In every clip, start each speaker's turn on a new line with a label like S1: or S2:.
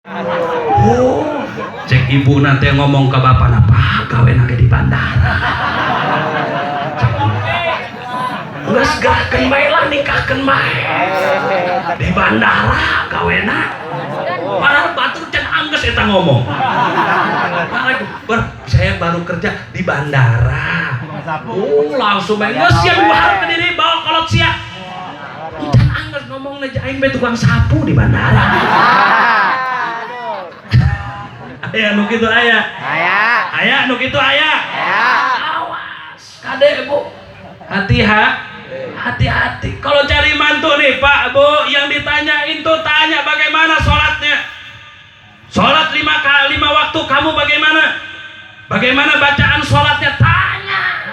S1: Oh, cek ibu nanti ngomong ke bapak apa gawe nake di bandara. Nggak segahkan bae lah nikahkan bae di bandara gawena. Padahal batur can angges eta ngomong. Saya baru kerja di bandara. Langsung bae geus siang bahar ke diri bawa kolot sia. Can angges ngomong aja aing bae tukang sapu di bandara. Aya nu kitu aya. Aya nu kitu aya. Awas kade Bu. Hati-hati. Kalau cari mantu nih Pak Bu, yang ditanyain tuh tanya bagaimana sholatnya. Sholat 5 waktu kamu bagaimana? Bagaimana bacaan sholatnya? Tanya.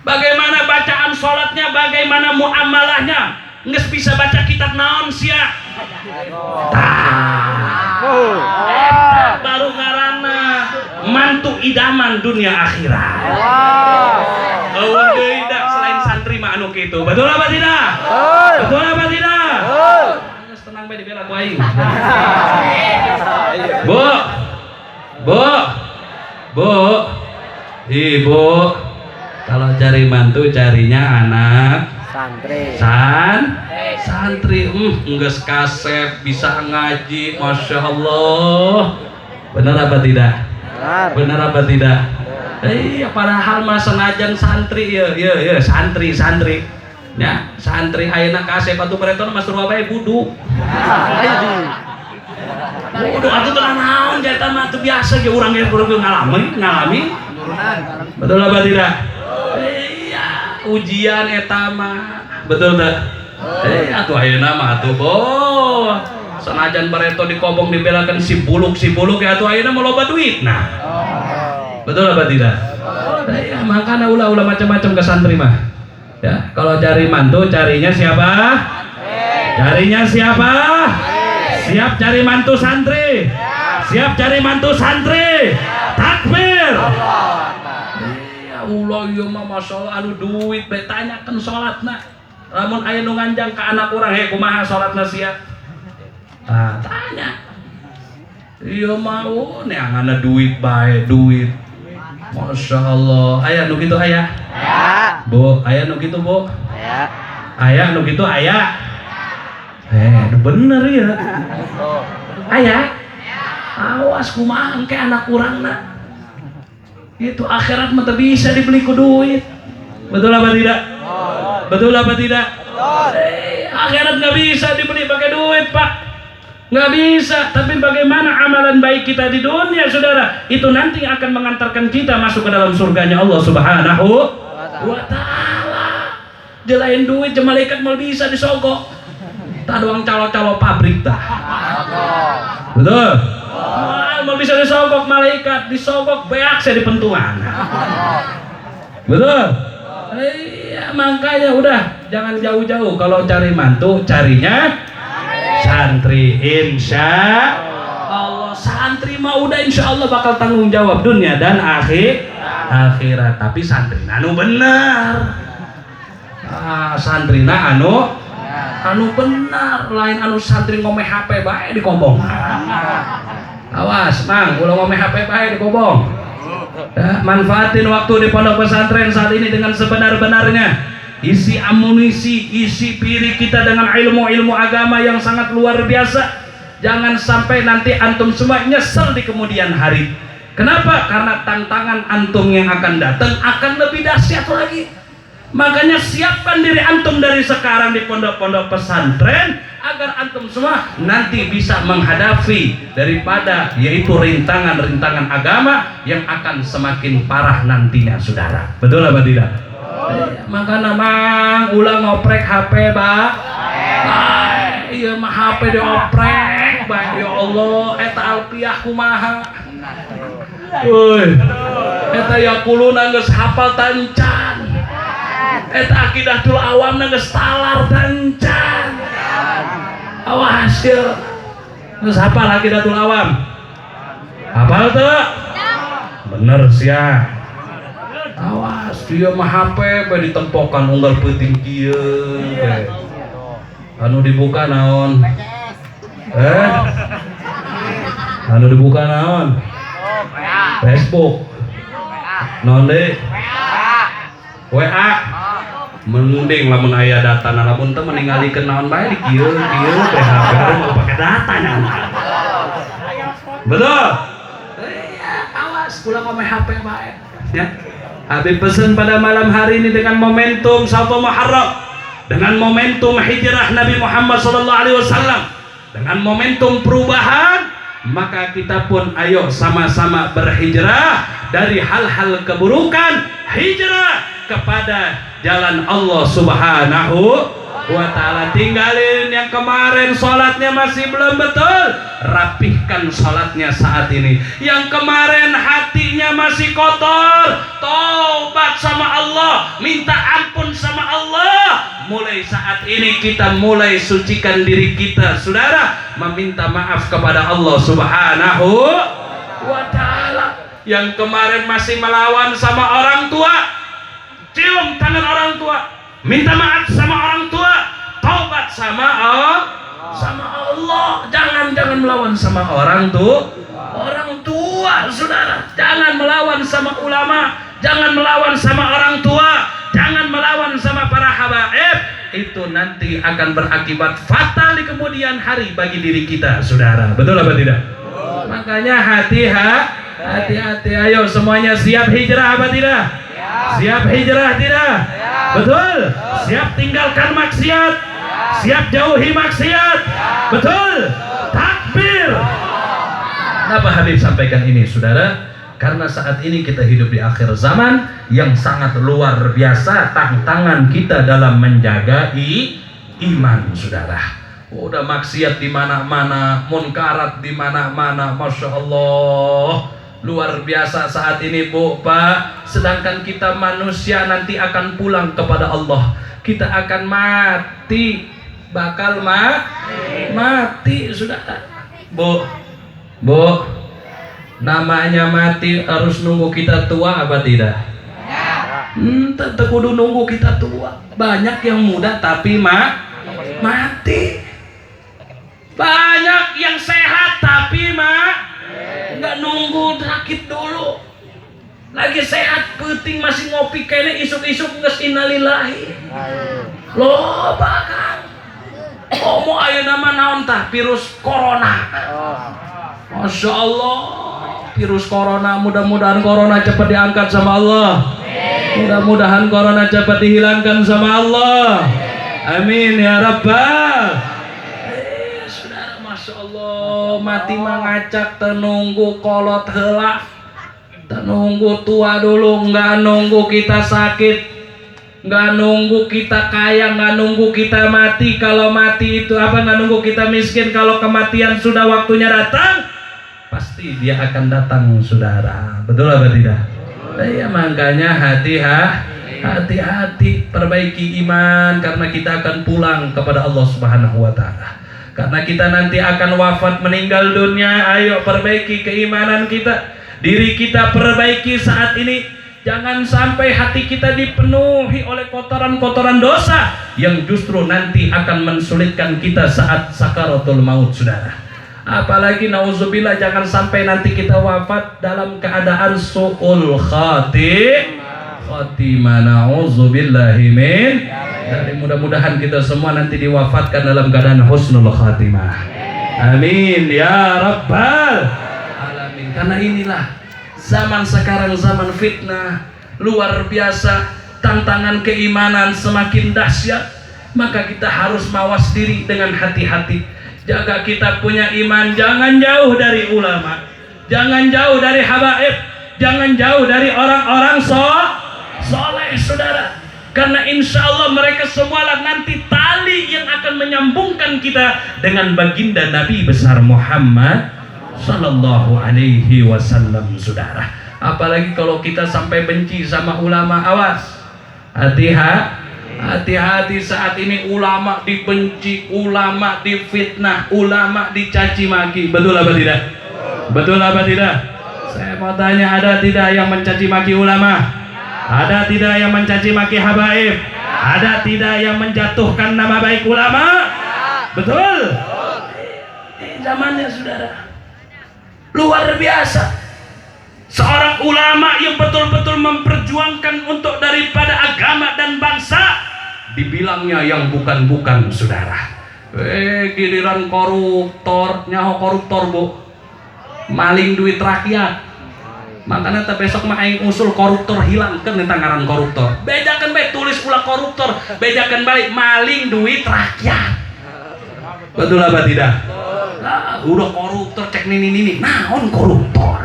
S1: Bagaimana bacaan sholatnya? Bagaimana muamalahnya? Nges bisa baca kitab naon sia. Baru ngaranna mantu idaman dunia akhirat. Tidak selain santri mah anu kitu. Betul apa tidak? Betul apa tidak? Geus tenang bae dibela ku aing. Bu. Ibu, kalau cari mantu carinya anak santri. Geus kasep, bisa ngaji, masya Allah. Benar apa tidak? Benar apa tidak? Iya, padahal mah senajan santri ya santri ya santri ayeuna kasep atuh bereton mah suruh bae budu atuh teu naon jata mah teu biasa ge urang ge ngalami betul apa tidak? Iya, ujian eta mah betul teu? Atuh ayeuna mah atuh boh senajan bareto dikobong dibelakeun si buluk ya atuh ayeuna mah loba duit nah. Betul apa tidak? Ya, makanya ulah macam-macam ke santri mah. Ya, kalau cari mantu carinya siapa? Carinya siapa? Siap cari mantu santri. Siap cari mantu santri. Takbir. Ya Allah, ya mah masalah anu duit bae tanyakeun salatna. Lamun aya nu nganjang ka anak urang, he kumaha salatna sia? Tanya. Iya mau neanganna duit bae duit. Masya Allah. Aya nu kitu aya? Bu, aya nu kitu Bu? Aya nu kitu aya? Bener ya. Aya? Awas kumaha engke anak urangna. Itu akhirat mah teu bisa dibeli ku duit. Betul apa tidak? Betul apa tidak? Akhirat nggak bisa dibeli pakai duit Pak. Nggak bisa, tapi bagaimana amalan baik kita di dunia saudara, itu nanti akan mengantarkan kita masuk ke dalam surganya Allah Subhanahu wa ta'ala. Jelain duit malaikat mau bisa disogok tak doang calo-calo pabrik tah betul mau bisa disogok malaikat disogok beak saya di pentuan betul. Iya, makanya udah jangan jauh-jauh kalau cari mantu carinya santri, insya Allah. Santri mah udah insya Allah bakal tanggung jawab dunia dan akhirat. Tapi santri anu benar. Santri anu benar. Lain anu santri ngomeh HP bae dikobong. Awas, Mang, ulah ngomeh HP bae dikobong. Ya, manfaatin waktu di pondok pesantren saat ini dengan sebenar-benarnya. Isi amunisi, isi piring kita dengan ilmu-ilmu agama yang sangat luar biasa. Jangan sampai nanti antum semua nyesel di kemudian hari. Kenapa? Karena tantangan antum yang akan datang akan lebih dahsyat lagi. Makanya siapkan diri antum dari sekarang di pondok-pondok pesantren agar antum semua nanti bisa menghadapi daripada yaitu rintangan-rintangan agama yang akan semakin parah nantinya saudara. Betul apa tidak? Makanya Mang ulang ngoprek HP Pak. Iya mah HP dioprek Pak. Ya Allah eta alpiah kumaha. Eta yakuluna geus hafal tancan. Eta akidatul awam geus talar tancan. Awas ya. Geus hafal akidatul awam. Hafal teu? Bener sia. Awas dia mah HP bae ditempokan unggal peuting kieu anu dibuka naon anu dibuka naon? Facebook. Naon deui? WA. Mending lamun aya data lamun teu meningalikeun naon bae di kieu teh HP mau pake data nya. Betul? Awas kula ngomong HP bae. Ya. Habib pesan pada malam hari ini dengan momentum 1 Muharram, dengan momentum hijrah Nabi Muhammad SAW, dengan momentum perubahan, maka kita pun ayo sama-sama berhijrah dari hal-hal keburukan, hijrah kepada jalan Allah Subhanahu wa ta'ala. Tinggalin yang kemarin sholatnya masih belum betul, rapihkan sholatnya saat ini. Yang kemarin hatinya masih kotor, taubat sama Allah, minta ampun sama Allah. Mulai saat ini kita mulai sucikan diri kita, saudara, meminta maaf kepada Allah Subhanahu wa ta'ala. Yang kemarin masih melawan sama orang tua, cium tangan orang tua, minta maaf sama orang tua, taubat sama Allah. Jangan melawan sama orang tua, saudara. Jangan melawan sama ulama, jangan melawan sama orang tua, jangan melawan sama para habaib. Itu nanti akan berakibat fatal di kemudian hari bagi diri kita, saudara. Betul apa tidak? Makanya hati-hati. Ayo semuanya siap hijrah apa tidak? Siap hijrah tidak? Betul? Siap tinggalkan maksiat? Siap jauhi maksiat? Betul? Takbir. Kenapa Habib sampaikan ini, saudara? Karena saat ini kita hidup di akhir zaman yang sangat luar biasa tantangan kita dalam menjaga iman, saudara. Udah maksiat di mana-mana, munkarat di mana-mana, masya Allah. Luar biasa saat ini, Bu, Pak. Sedangkan kita manusia nanti akan pulang kepada Allah. Kita akan mati, bakal mati, saudara. Bu, namanya mati harus nunggu kita tua apa tidak? Tetap kudu nunggu kita tua. Banyak yang muda tapi mati. Banyak yang sehat tapi nggak nunggu sakit dulu. Lagi sehat penting masih ngopi kene isuk-isuk geus innalillahi. Loh bakal. Mau aya nama naon tah virus corona. Masya Allah, virus corona, mudah-mudahan corona cepat diangkat sama Allah. Mudah-mudahan corona cepat dihilangkan sama Allah. Amin ya Rabbal. Saudara, Masya Allah, mati mangacak tenunggu kolot heula, tenunggu tua dulu, nggak nunggu kita sakit, nggak nunggu kita kaya, nggak nunggu kita mati. Kalau mati itu apa? Nggak nunggu kita miskin. Kalau kematian sudah waktunya datang, pasti dia akan datang, saudara. Betul apa tidak? Ya makanya hati-hati, perbaiki iman karena kita akan pulang kepada Allah Subhanahu wa ta'ala. Karena kita nanti akan wafat meninggal dunia. Ayo perbaiki keimanan kita, diri kita perbaiki saat ini. Jangan sampai hati kita dipenuhi oleh kotoran-kotoran dosa yang justru nanti akan mensulitkan kita saat sakaratul maut, saudara. Apalagi nauzubillah, jangan sampai nanti kita wafat dalam keadaan su'ul khatimah. Nauzubillahi min. Dari mudah-mudahan kita semua nanti diwafatkan dalam keadaan husnul khatimah. Amin ya rabbal alamin. Karena inilah zaman sekarang, zaman fitnah luar biasa, tantangan keimanan semakin dahsyat. Maka kita harus mawas diri dengan hati-hati. Jaga kita punya iman, jangan jauh dari ulama, jangan jauh dari habaib, jangan jauh dari orang-orang soleh, saudara. Karena insya Allah mereka semualah nanti tali yang akan menyambungkan kita dengan baginda Nabi besar Muhammad Sallallahu Alaihi Wasallam, saudara. Apalagi kalau kita sampai benci sama ulama, awas, hati-hati saat ini. Ulama dibenci, ulama difitnah, ulama dicaci maki. Betul apa tidak? Betul apa tidak? Saya mau tanya, ada tidak yang mencaci maki ulama? Ada tidak yang mencaci maki habaib? Ada tidak yang menjatuhkan nama baik ulama? Betul? Zamannya, saudara, luar biasa. Seorang ulama yang betul-betul memperjuangkan untuk daripada agama dan bangsa, dibilangnya yang bukan-bukan, saudara. Giliran koruptor, nyaho koruptor bu, maling duit rakyat. Makanya besok mah aing usul koruptor hilangkan tangaran koruptor. Bedakan baik tulis ulah koruptor, bedakan balik maling duit rakyat. Betul apa tidak? Nah, udah koruptor cek ini. Naon koruptor?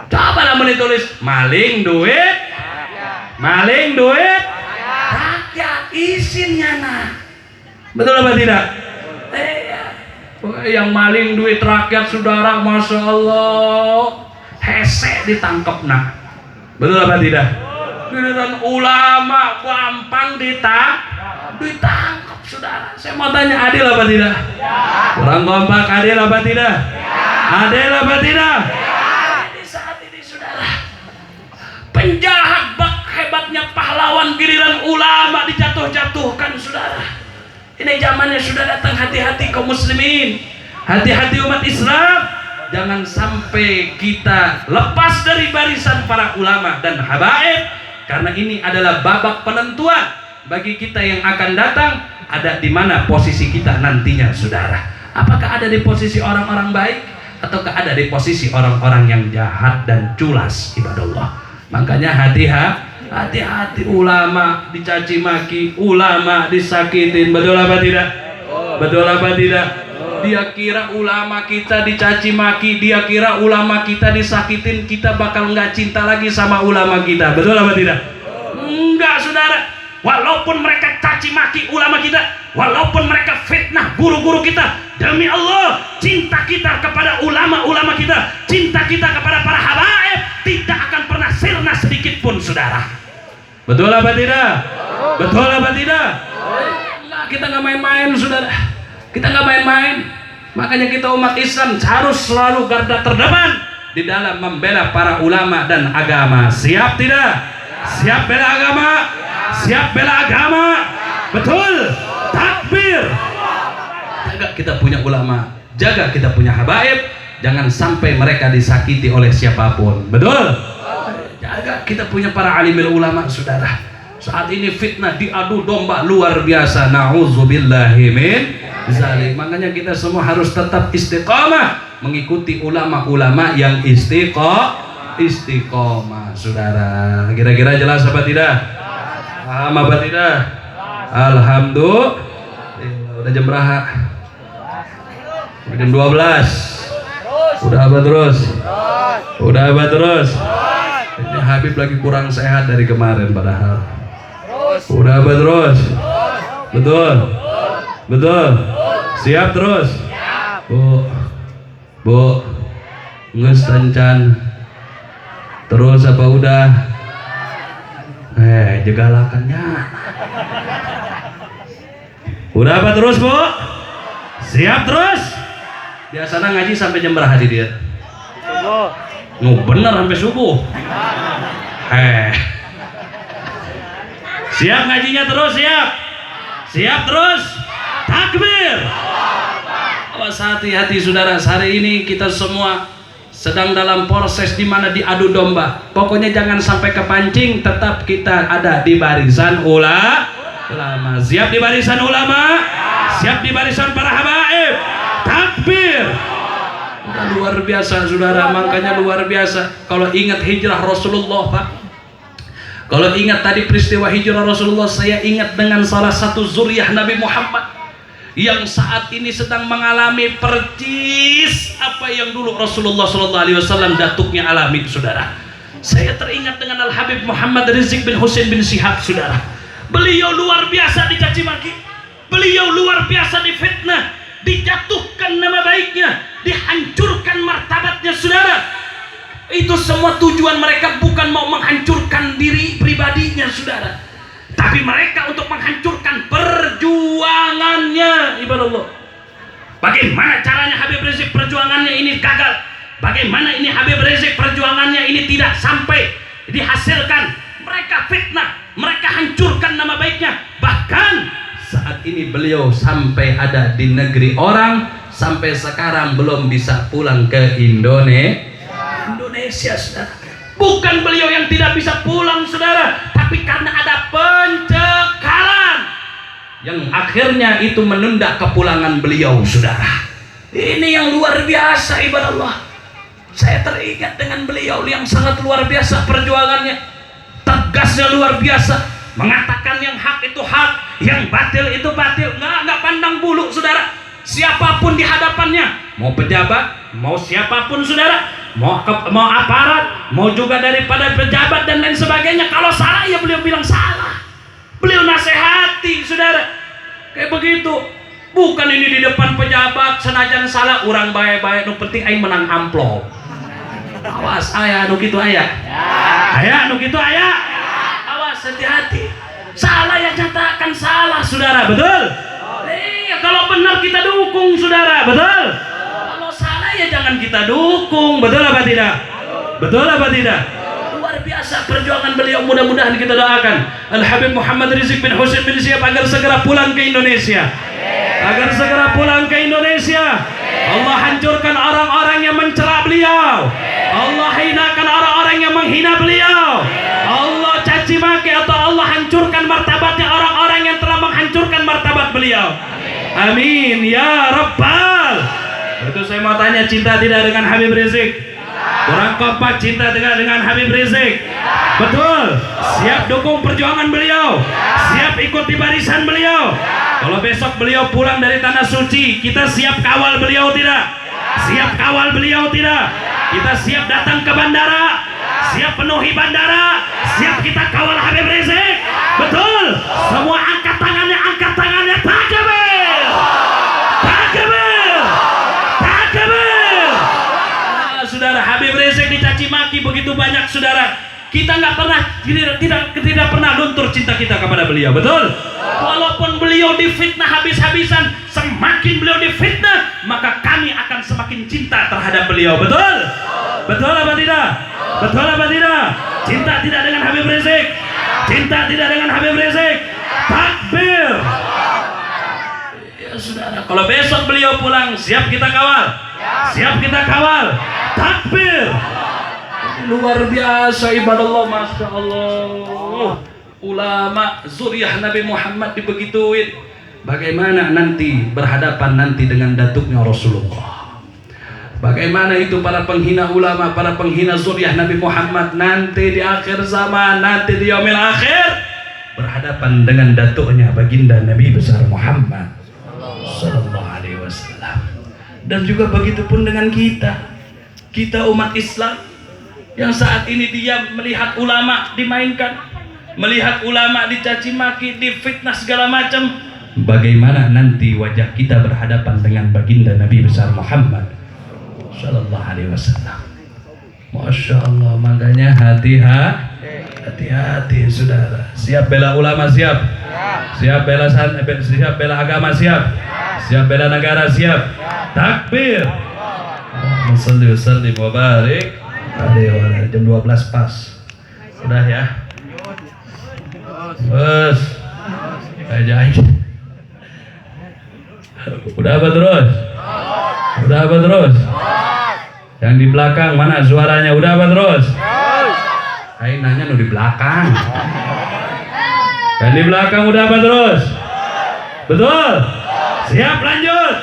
S1: Coba lah menulis maling duit rakyat isinnya nah. Betul apa tidak? Yang maling duit rakyat, saudara, masya Allah, hese ditangkap nah. Betul apa tidak? Giliran ulama gampang ditangkap, saudara. Saya mau tanya, adil apa tidak? Kurang kompak, adil apa tidak? Adil apa tidak? Di saat ini, saudara, penjahat bak hebatnya pahlawan, giliran ulama dijatuh-jatuhkan, saudara. Ini zamannya sudah datang. Hati-hati kaum muslimin, hati-hati umat Islam. Jangan sampai kita lepas dari barisan para ulama dan habaib, karena ini adalah babak penentuan bagi kita yang akan datang. Ada di mana posisi kita nantinya, saudara? Apakah ada di posisi orang-orang baik, ataukah ada di posisi orang-orang yang jahat dan culas, ibadallah? Makanya hati-hati ulama dicaci maki, ulama disakitin. Betul apa tidak? Betul apa tidak? Dia kira ulama kita dicaci maki, dia kira ulama kita disakitin, kita bakal nggak cinta lagi sama ulama kita. Betul apa tidak? Enggak, saudara. Walaupun mereka caci maki ulama kita, walaupun mereka fitnah guru-guru kita, demi Allah, cinta kita kepada ulama-ulama kita, cinta kita kepada para habaib tidak akan pernah sirna sedikit pun, saudara. Betul apa tidak? Betul apa tidak? Enggak, kita nggak main-main, saudara. Kita nggak main-main. Makanya kita umat Islam harus selalu garda terdepan di dalam membela para ulama dan agama. Siap tidak? Siap bela agama? Siap bela agama? Betul. Takbir. Jaga kita punya ulama, jaga kita punya habaib. Jangan sampai mereka disakiti oleh siapapun. Betul. Jaga kita punya para alimul ulama, saudara. Saat ini fitnah diadu domba luar biasa. Nauzubillahi min zalik. Makanya kita semua harus tetap istiqamah mengikuti ulama-ulama yang istiqamah, saudara. Kira-kira jelas apa tidak? Paham apa tidak? Alhamdulillah. Udah jam berapa? Jam 12. Udah apa terus? Udah apa terus? Ini Habib lagi kurang sehat dari kemarin padahal. Udah apa terus? Betul? Betul? Siap terus? Bu, nges tencan terus apa udah? Jegalakannya. Udah apa terus, Bu? Siap terus? Biasanya ngaji sampai jam berapa dia? Bener sampai subuh. Siap ngajinya terus, siap? Siap terus? Takbir. Awas, hati-hati, saudara. Hari ini kita semua sedang dalam proses di mana diadu domba. Pokoknya jangan sampai kepancing, tetap kita ada di barisan ulama. Siap di barisan ulama? Siap di barisan para habaib? Takbir. Udah luar biasa, saudara. Makanya luar biasa. Kalau ingat hijrah Rasulullah, Pak, kalau ingat tadi peristiwa hijrah Rasulullah, saya ingat dengan salah satu zuriyah Nabi Muhammad yang saat ini sedang mengalami percis apa yang dulu Rasulullah SAW datuknya alami, saudara. Saya teringat dengan Al-Habib Muhammad Rizik bin Husain bin Syihab, saudara. Beliau luar biasa dicaci maki, beliau luar biasa difitnah, dijatuhkan nama baiknya, dihancurkan martabatnya, saudara. Itu semua tujuan mereka bukan mau menghancurkan diri pribadinya, saudara, tapi mereka untuk menghancurkan perjuangannya, ibadah Allah. Bagaimana caranya Habib Rizik perjuangannya ini gagal? Bagaimana ini Habib Rizik perjuangannya ini tidak sampai dihasilkan? Mereka fitnah, mereka hancurkan nama baiknya. Bahkan saat ini beliau sampai ada di negeri orang, sampai sekarang belum bisa pulang ke Indonesia, saudara. Bukan beliau yang tidak bisa pulang, saudara, tapi karena ada pencekalan yang akhirnya itu menunda kepulangan beliau, saudara. Ini yang luar biasa, ibadah Allah. Saya teringat dengan beliau yang sangat luar biasa perjuangannya, tegasnya luar biasa, mengatakan yang hak itu hak, yang batil itu batil, nggak pandang bulu, saudara. Siapapun di hadapannya, mau pejabat, mau siapapun, saudara, mau aparat, mau juga daripada pejabat dan lain sebagainya, kalau salah ya beliau bilang salah, beliau nasihati, saudara, kayak begitu. Bukan ini di depan pejabat senajan salah orang baik-baik, nu penting aing menang amplop. Awas aya nu kitu aya. Aya nu kitu aya. Awas, hati-hati. Salah ya nyatakan salah, saudara, betul? Iya, kalau benar kita dukung, saudara, betul? Kalau salah ya jangan kita dukung, betul apa tidak? Betul apa tidak? Luar biasa perjuangan beliau, mudah-mudahan kita doakan Al-Habib Muhammad Rizik bin Husain bin Syihab agar segera pulang ke Indonesia. Agar segera pulang ke Indonesia. Allah hancurkan orang-orang yang mencela beliau. Allah hinakan orang-orang yang menghina beliau. Allah caci maki atau Allah hancurkan martabatnya orang-orang yang telah menghancurkan martabat beliau. Amin ya Rabbal. Itu saya mau tanya, cinta tidak dengan Habib Rizik? Orang kompak cinta dengan Habib Rizik? Betul. Siap dukung perjuangan beliau, siap ikuti barisan beliau. Kalau besok beliau pulang dari tanah suci, kita siap kawal beliau tidak? Siap kawal beliau tidak? Kita siap datang ke bandara, siap penuhi bandara, siap kita kawal Habib Rizik. Betul. Semua angkat tangannya, takbir, takbir, takbir. Saudara, Habib Rizik dicaci maki begitu banyak, saudara. Kita nggak pernah, tidak pernah luntur cinta kita kepada beliau, betul? Walaupun beliau difitnah habis-habisan, semakin beliau difitnah, maka kami akan semakin cinta terhadap beliau, betul? Betul apa tidak? Betul apa tidak? Cinta tidak dengan Habib Rizik? Cinta tidak dengan Habib Rizik? Takbir! Ya saudara, kalau besok beliau pulang, siap kita kawal, siap kita kawal. Takbir! Luar biasa ibadah Allah, masya Allah. Ulama zuriyah Nabi Muhammad dibegituin. Bagaimana nanti berhadapan nanti dengan datuknya Rasulullah? Bagaimana itu para penghina ulama, para penghina zuriyah Nabi Muhammad nanti di akhir zaman, nanti di yaumil akhir berhadapan dengan datuknya baginda Nabi besar Muhammad sallallahu alaihi wasallam. Dan juga begitu pun dengan kita umat Islam yang saat ini dia melihat ulama dimainkan, melihat ulama dicaci maki, difitnah segala macam. Bagaimana nanti wajah kita berhadapan dengan baginda Nabi besar Muhammad sallallahu alaihi wasallam. Masya Allah, makanya hati-hati saudara. Siap bela ulama, siap. Siap bela agama, siap. Siap bela negara, siap. Takbir. Allahumma shalli wa sallim wa barik. Jam 12 pas. Udah ya. Bos. Aja. Udah apa terus? Udah apa terus? Yang di belakang mana suaranya? Udah apa terus? Ayo nanya nu di belakang. Yang di belakang udah apa terus? Betul? Siap, lanjut.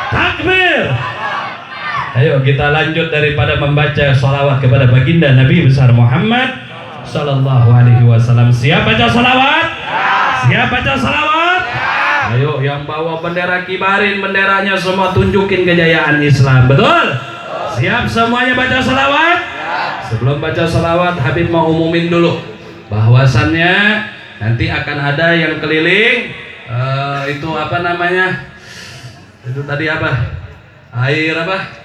S1: Takbir. Ayo kita lanjut daripada membaca salawat kepada baginda Nabi besar Muhammad sallallahu alaihi wasallam. Siap baca salawat? Siap baca salawat? Ayo yang bawa bendera kibarin benderanya semua, tunjukin kejayaan Islam. Betul? Siap semuanya baca salawat? Sebelum baca salawat, Habib mau umumin dulu bahwasannya nanti akan ada yang keliling itu apa namanya? Itu tadi apa? Air apa?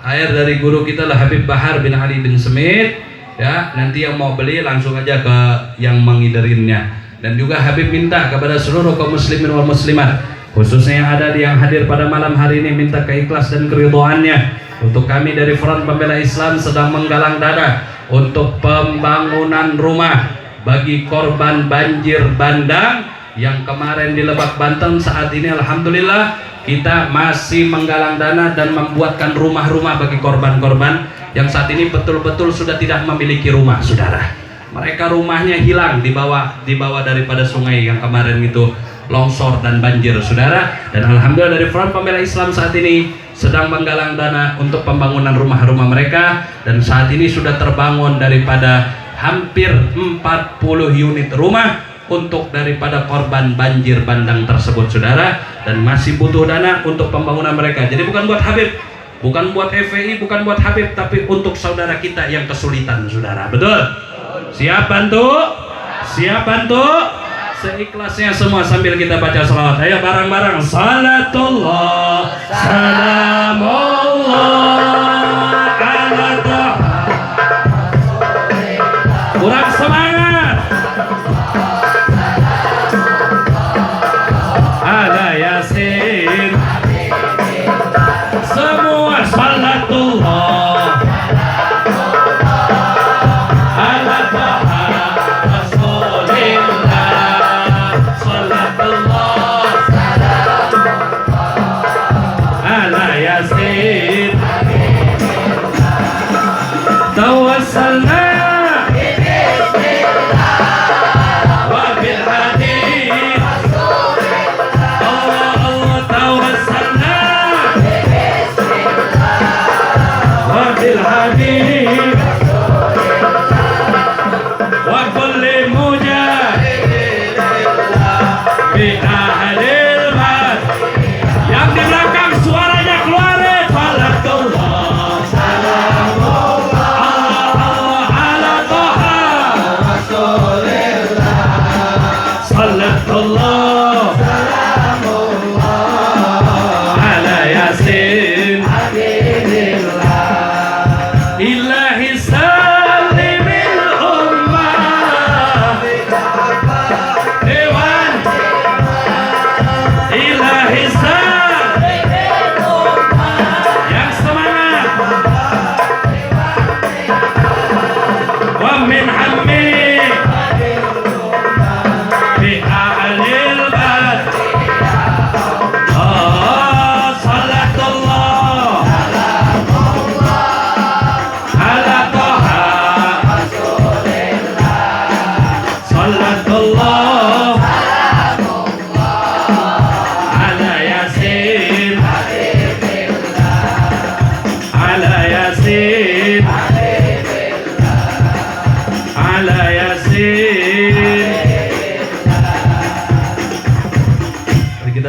S1: Air dari guru kita lah Habib Bahar bin Ali bin Semit ya. Nanti yang mau beli langsung aja ke yang mengiderinnya. Dan juga Habib minta kepada seluruh kaum muslimin wal muslimat, khususnya yang hadir pada malam hari ini, minta keikhlas dan keridhoannya untuk kami dari Front Pembela Islam sedang menggalang dana untuk pembangunan rumah bagi korban banjir bandang yang kemarin di Lebak Banten. Saat ini alhamdulillah kita masih menggalang dana dan membuatkan rumah-rumah bagi korban-korban yang saat ini betul-betul sudah tidak memiliki rumah, saudara. Mereka rumahnya hilang dibawa daripada sungai yang kemarin itu longsor dan banjir, saudara. Dan alhamdulillah dari Front Pembela Islam saat ini sedang menggalang dana untuk pembangunan rumah-rumah mereka, dan saat ini sudah terbangun daripada hampir 40 unit rumah untuk daripada korban banjir bandang tersebut, saudara, dan masih butuh dana untuk pembangunan mereka. Jadi bukan buat Habib, bukan buat FPI, bukan buat Habib, tapi untuk saudara kita yang kesulitan, saudara. Betul? Siap bantu? Siap bantu? Seikhlasnya semua sambil kita baca salawat. Ayo bareng-bareng. Salatullah, salamullah ala Taha. Kurang semangat. Ala Yasin. Semua salatullah ala Taha Rasulillah. Salatullah ala Yasin. Tawassalna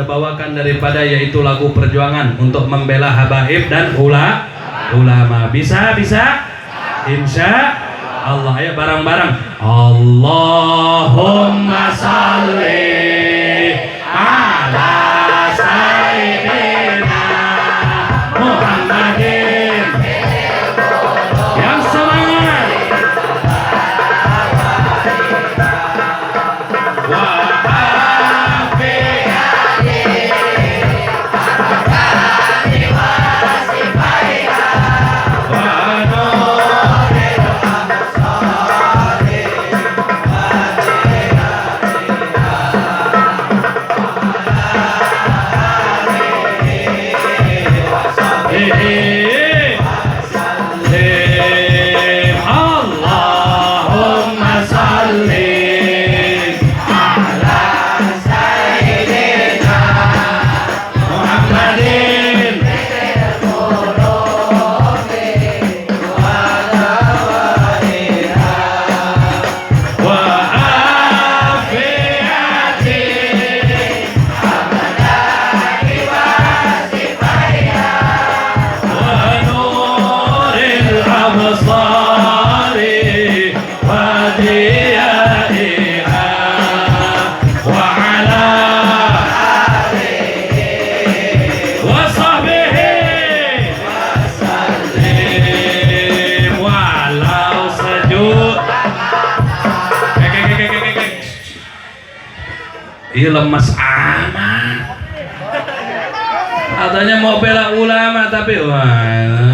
S1: bawakan daripada yaitu lagu perjuangan untuk membela habaib dan ulama. Bisa insya Allah. Ya bareng-bareng. Allahumma salli ala sayyidina Muhammadin. Yang semangat. Ih, lemas amat. Katanya mau bela ulama tapi wah